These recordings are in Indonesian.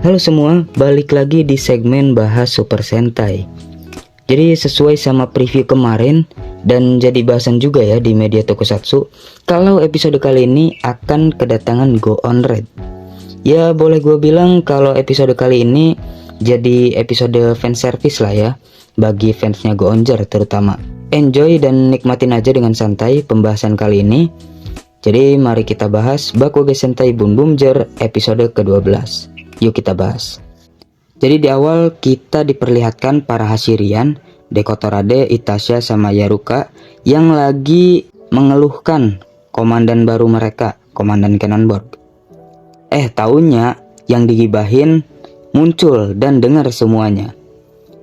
Halo semua, balik lagi di segmen bahas Super Sentai. Jadi sesuai sama preview kemarin dan jadi bahasan juga ya di media Tokusatsu, kalau episode kali ini akan kedatangan Go On Red. Ya boleh gue bilang kalau episode kali ini jadi episode fanservice lah ya, bagi fansnya Go Onger terutama. Enjoy dan nikmatin aja dengan santai pembahasan kali ini. Jadi mari kita bahas Bakugo Sentai Boom Boomger episode ke-12. Yuk kita bahas. Jadi di awal kita diperlihatkan para Hashirian, Dekotorade, Itasha sama Yaruka yang lagi mengeluhkan komandan baru mereka, Komandan Cannonborg. Taunya yang digibahin muncul dan dengar semuanya.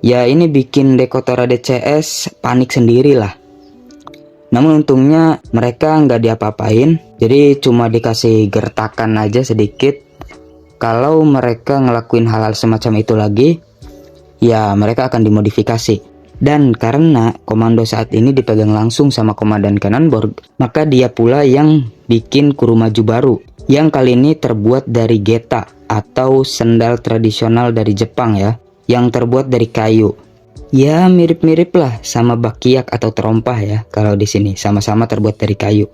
Ya ini bikin Dekotorade CS panik sendirilah. Namun untungnya mereka nggak diapa-apain, jadi cuma dikasih gertakan aja sedikit. Kalau mereka ngelakuin hal-hal semacam itu lagi, ya mereka akan dimodifikasi. Dan karena komando saat ini dipegang langsung sama Komandan Cannonborg, maka dia pula yang bikin kurumaju baru, yang kali ini terbuat dari geta atau sendal tradisional dari Jepang ya, yang terbuat dari kayu. Ya mirip-mirip lah sama bakiak atau terompah ya, kalau di sini sama-sama terbuat dari kayu.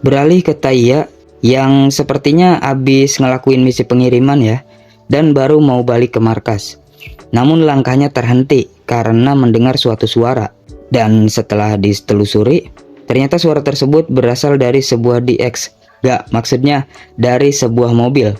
Beralih ke Taiya yang sepertinya habis ngelakuin misi pengiriman ya, dan baru mau balik ke markas. Namun langkahnya terhenti karena mendengar suatu suara. Dan setelah ditelusuri, ternyata suara tersebut berasal dari sebuah DX. Maksudnya dari sebuah mobil.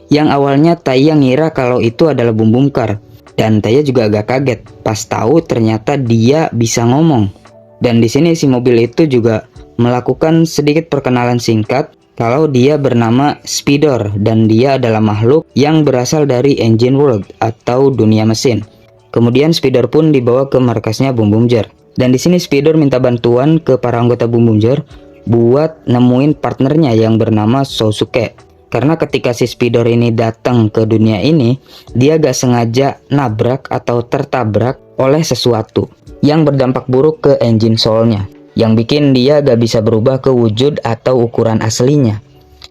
Yang awalnya Taiya ngira kalau itu adalah Boom Boom Car. Dan Taiya juga agak kaget pas tahu ternyata dia bisa ngomong. Dan di sini si mobil itu juga melakukan sedikit perkenalan singkat kalau dia bernama Speedor dan dia adalah makhluk yang berasal dari Engine World atau dunia mesin. Kemudian Speedor pun dibawa ke markasnya Boom Boomger. Dan di sini Speedor minta bantuan ke para anggota Boom Boomger buat nemuin partnernya yang bernama Sousuke. Karena ketika si Speedor ini datang ke dunia ini, dia gak sengaja nabrak atau tertabrak oleh sesuatu yang berdampak buruk ke engine soul-nya, yang bikin dia gak bisa berubah ke wujud atau ukuran aslinya.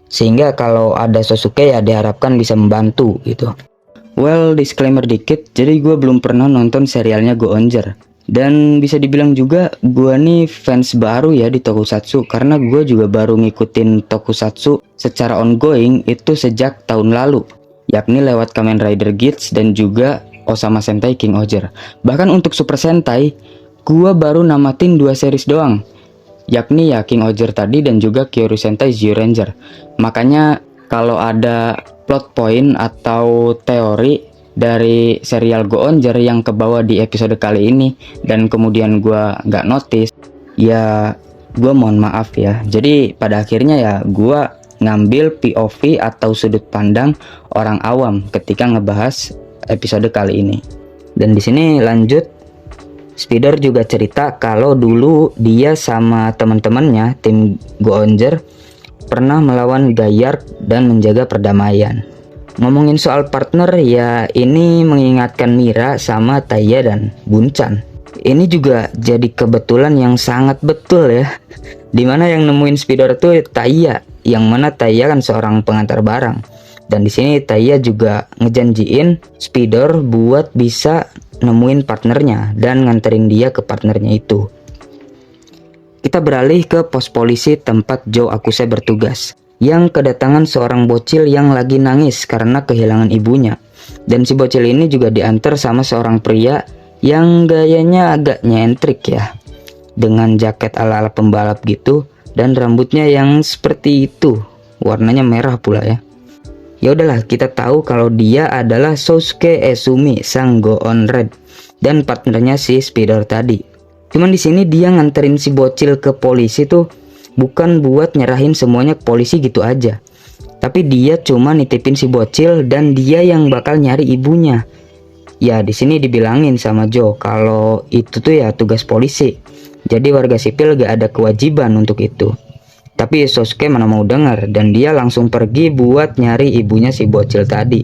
Sehingga kalau ada Sousuke ya diharapkan bisa membantu gitu. Well, disclaimer dikit, jadi gue belum pernah nonton serialnya Go Onger. Dan bisa dibilang juga gue nih fans baru ya di Tokusatsu, karena gue juga baru ngikutin Tokusatsu secara ongoing itu sejak tahun lalu, yakni lewat Kamen Rider Geats dan juga Osama Sentai King Oger. Bahkan untuk Super Sentai, gue baru namatin 2 series doang, yakni ya King Oger tadi dan juga Kyoryuken Sentai Zyuranger. Makanya kalau ada plot point atau teori dari serial Go Onger yang kebawa di episode kali ini dan kemudian gue nggak notice, ya gue mohon maaf ya. Jadi pada akhirnya ya gue ngambil POV atau sudut pandang orang awam ketika ngebahas episode kali ini. Dan di sini lanjut, Speedor juga cerita kalau dulu dia sama teman-temannya tim Go Onger pernah melawan Gayard dan menjaga perdamaian. Ngomongin soal partner ya, ini mengingatkan Mira sama Taiya dan Bunchan. Ini juga jadi kebetulan yang sangat betul ya, dimana yang nemuin Speedor tuh Taiya, yang mana Taiya kan seorang pengantar barang. Dan di sini Taiya juga ngejanjiin Speedor buat bisa nemuin partnernya dan nganterin dia ke partnernya itu. Kita beralih ke pos polisi tempat Joe Akuse bertugas, yang kedatangan seorang bocil yang lagi nangis karena kehilangan ibunya. Dan si bocil ini juga diantar sama seorang pria yang gayanya agak nyentrik ya, dengan jaket ala-ala pembalap gitu dan rambutnya yang seperti itu, warnanya merah pula ya. Ya udahlah, kita tahu kalau dia adalah Sousuke Ezumi, sang Go On Red dan partnernya si Speedor tadi. Cuman di sini dia nganterin si bocil ke polisi tuh bukan buat nyerahin semuanya ke polisi gitu aja, tapi dia cuma nitipin si bocil dan dia yang bakal nyari ibunya. Ya di sini dibilangin sama Joe kalau itu tuh ya tugas polisi, jadi warga sipil gak ada kewajiban untuk itu. Tapi Sousuke mana mau dengar dan dia langsung pergi buat nyari ibunya si bocil tadi.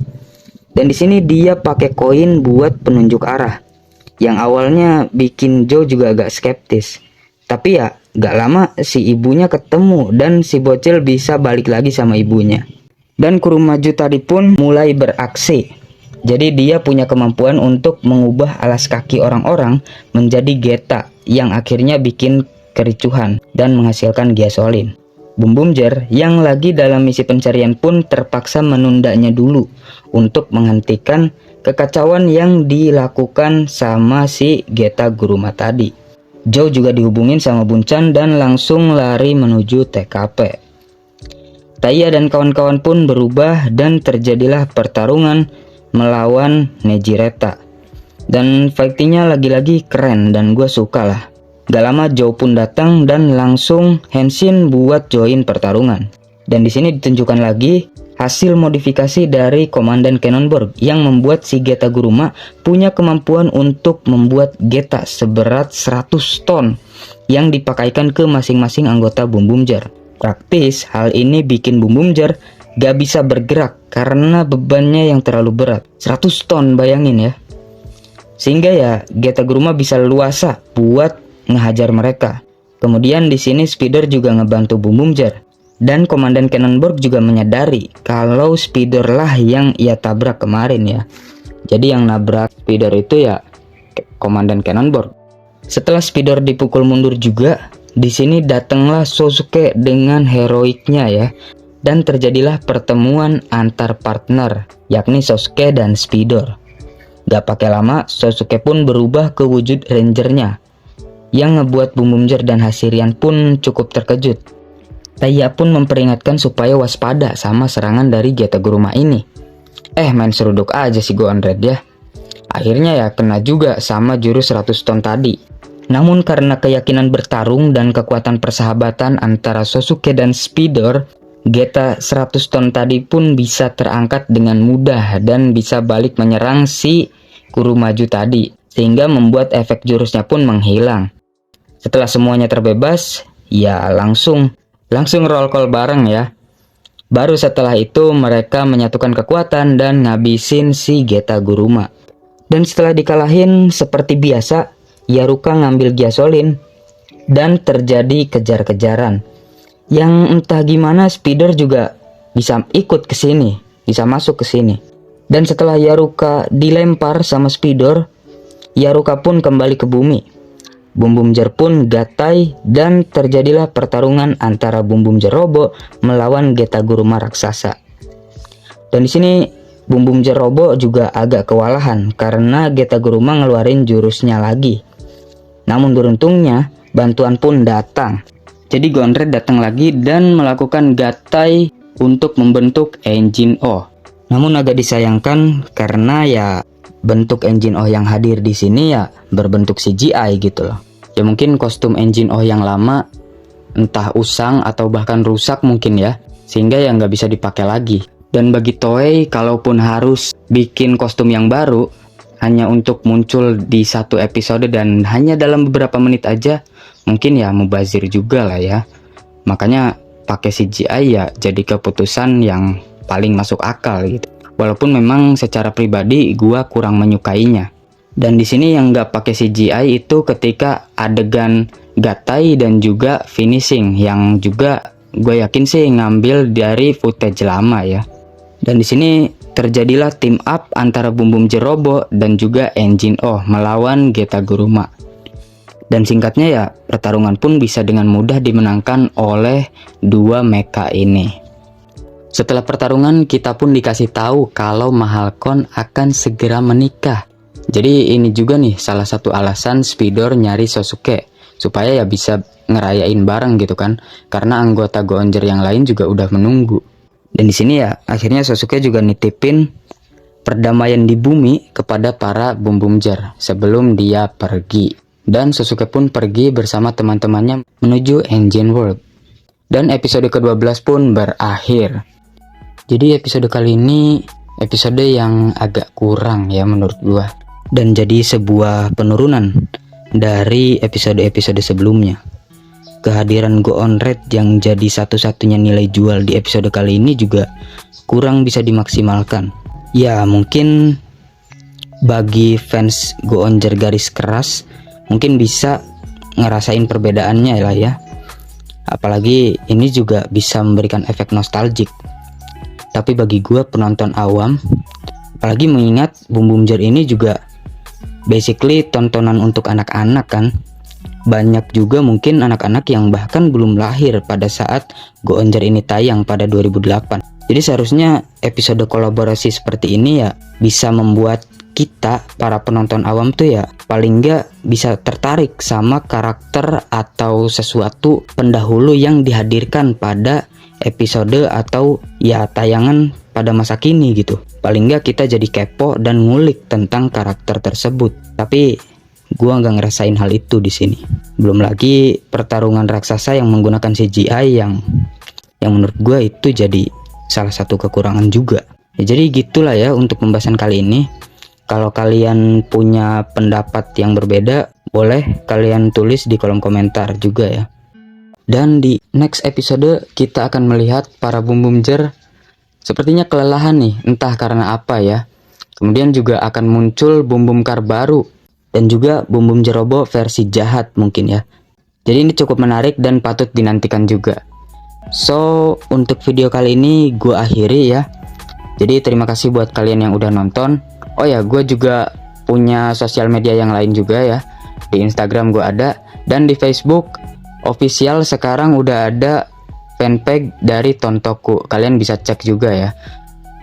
Dan di sini dia pakai koin buat penunjuk arah, yang awalnya bikin Joe juga agak skeptis. Tapi ya gak lama si ibunya ketemu dan si bocil bisa balik lagi sama ibunya. Dan Kurumaju tadi pun mulai beraksi. Jadi dia punya kemampuan untuk mengubah alas kaki orang-orang menjadi geta yang akhirnya bikin kericuhan dan menghasilkan gasolin. Boom Boom Ger yang lagi dalam misi pencarian pun terpaksa menundanya dulu untuk menghentikan kekacauan yang dilakukan sama si Geta Guruma tadi. Joe juga dihubungin sama Bunchan dan langsung lari menuju TKP. Taiya dan kawan-kawan pun berubah dan terjadilah pertarungan melawan Nejireta. Dan fightingnya lagi-lagi keren dan gue suka lah. Gak lama Joe pun datang dan langsung Henshin buat join pertarungan. Dan di sini ditunjukkan lagi hasil modifikasi dari Komandan Cannonball yang membuat si Geta Guruma punya kemampuan untuk membuat Geta seberat 100 ton yang dipakaikan ke masing-masing anggota Boom Boom Ger. Praktis hal ini bikin Boom Boom Ger gak bisa bergerak karena bebannya yang terlalu berat. 100 ton bayangin ya. Sehingga ya Geta Guruma bisa leluasa buat ngehajar mereka. Kemudian di sini Speeder juga ngebantu Boom Boom Ger. Dan Komandan Cannonball juga menyadari kalau Speeder lah yang ia tabrak kemarin ya. Jadi yang nabrak Speeder itu ya Komandan Cannonball. Setelah Speeder dipukul mundur juga, di sini datanglah Sosuke dengan heroiknya ya. Dan terjadilah pertemuan antar partner, yakni Sosuke dan Speeder. Gak pakai lama, Sosuke pun berubah ke wujud rangernya, yang ngebuat Boom Boom Ger dan Hasirian pun cukup terkejut. Taiya pun memperingatkan supaya waspada sama serangan dari Geta Guruma ini. Main seruduk aja si Goon Red ya. Akhirnya ya kena juga sama jurus 100 ton tadi. Namun karena keyakinan bertarung dan kekuatan persahabatan antara Sosuke dan Speeder, Geta 100 ton tadi pun bisa terangkat dengan mudah dan bisa balik menyerang si Kurumaju tadi, sehingga membuat efek jurusnya pun menghilang. Setelah semuanya terbebas, ya langsung roll call bareng ya. Baru setelah itu mereka menyatukan kekuatan dan ngabisin si Geta Guruma. Dan setelah dikalahin seperti biasa, Yaruka ngambil gasolin dan terjadi kejar-kejaran. Yang entah gimana Speeder juga bisa ikut ke sini, bisa masuk ke sini. Dan setelah Yaruka dilempar sama Speeder, Yaruka pun kembali ke bumi. Boom Boom Ger pun gatai dan terjadilah pertarungan antara Boom Boom Ger Robo melawan Geta Guruma raksasa. Dan di sini Boom Boom Ger Robo juga agak kewalahan karena Geta Guruma ngeluarin jurusnya lagi. Namun beruntungnya bantuan pun datang. Jadi Goon Red datang lagi dan melakukan gatai untuk membentuk Engine O. Namun agak disayangkan karena ya bentuk Engine O yang hadir di sini ya berbentuk CGI gitu loh. Ya mungkin kostum Engine O yang lama entah usang atau bahkan rusak mungkin ya, sehingga ya nggak bisa dipakai lagi. Dan bagi Toei kalaupun harus bikin kostum yang baru hanya untuk muncul di satu episode dan hanya dalam beberapa menit aja, mungkin ya mubazir juga lah ya. Makanya pakai CGI ya jadi keputusan yang paling masuk akal gitu. Walaupun memang secara pribadi gua kurang menyukainya. Dan di sini yang nggak pakai CGI itu ketika adegan gatai dan juga finishing, yang juga gue yakin sih ngambil dari footage lama ya. Dan di sini terjadilah team up antara Boom Boom Ger Robo dan juga Engine O melawan Geta Guruma. Dan singkatnya ya pertarungan pun bisa dengan mudah dimenangkan oleh dua mecha ini. Setelah pertarungan kita pun dikasih tahu kalau Mahalcon akan segera menikah. Jadi ini juga nih salah satu alasan Speeder nyari Sosuke supaya ya bisa ngerayain bareng gitu kan, karena anggota Goonjer yang lain juga udah menunggu. Dan di sini ya akhirnya Sosuke juga nitipin perdamaian di bumi kepada para Boom Boom Ger sebelum dia pergi. Dan Sosuke pun pergi bersama teman-temannya menuju Engine World. Dan episode ke-12 pun berakhir. Jadi episode kali ini episode yang agak kurang ya menurut gua, dan jadi sebuah penurunan dari episode-episode sebelumnya. Kehadiran Goon Red yang jadi satu-satunya nilai jual di episode kali ini juga kurang bisa dimaksimalkan. Ya mungkin bagi fans Goonjer garis keras mungkin bisa ngerasain perbedaannya lah ya. Apalagi ini juga bisa memberikan efek nostalgic. Tapi bagi gue penonton awam, apalagi mengingat Boom Boom Jar ini juga basically tontonan untuk anak-anak kan. Banyak juga mungkin anak-anak yang bahkan belum lahir pada saat Go On Jar ini tayang pada 2008. Jadi seharusnya episode kolaborasi seperti ini ya bisa membuat kita para penonton awam tuh ya paling nggak bisa tertarik sama karakter atau sesuatu pendahulu yang dihadirkan pada episode atau ya tayangan pada masa kini gitu. Paling nggak kita jadi kepo dan ngulik tentang karakter tersebut. Tapi gua nggak ngerasain hal itu di sini. Belum lagi pertarungan raksasa yang menggunakan CGI yang menurut gua itu jadi salah satu kekurangan juga. Ya, jadi gitulah ya untuk pembahasan kali ini. Kalau kalian punya pendapat yang berbeda, boleh kalian tulis di kolom komentar juga ya. Dan di next episode kita akan melihat para Boom Boom Jar sepertinya kelelahan nih, entah karena apa ya. Kemudian juga akan muncul Boom Boom Car baru dan juga Boom Boom Jar Robo versi jahat mungkin ya. Jadi ini cukup menarik dan patut dinantikan juga. So, untuk video kali ini gue akhiri ya. Jadi terima kasih buat kalian yang udah nonton. Oh ya, gue juga punya sosial media yang lain juga ya. Di Instagram gue ada, dan di Facebook official sekarang udah ada fanpage dari Tontoku. Kalian bisa cek juga ya.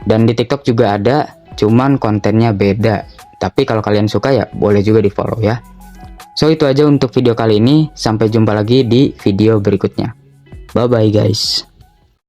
Dan di TikTok juga ada, cuman kontennya beda. Tapi kalau kalian suka ya boleh juga di follow ya. So itu aja untuk video kali ini. Sampai jumpa lagi di video berikutnya. Bye bye guys.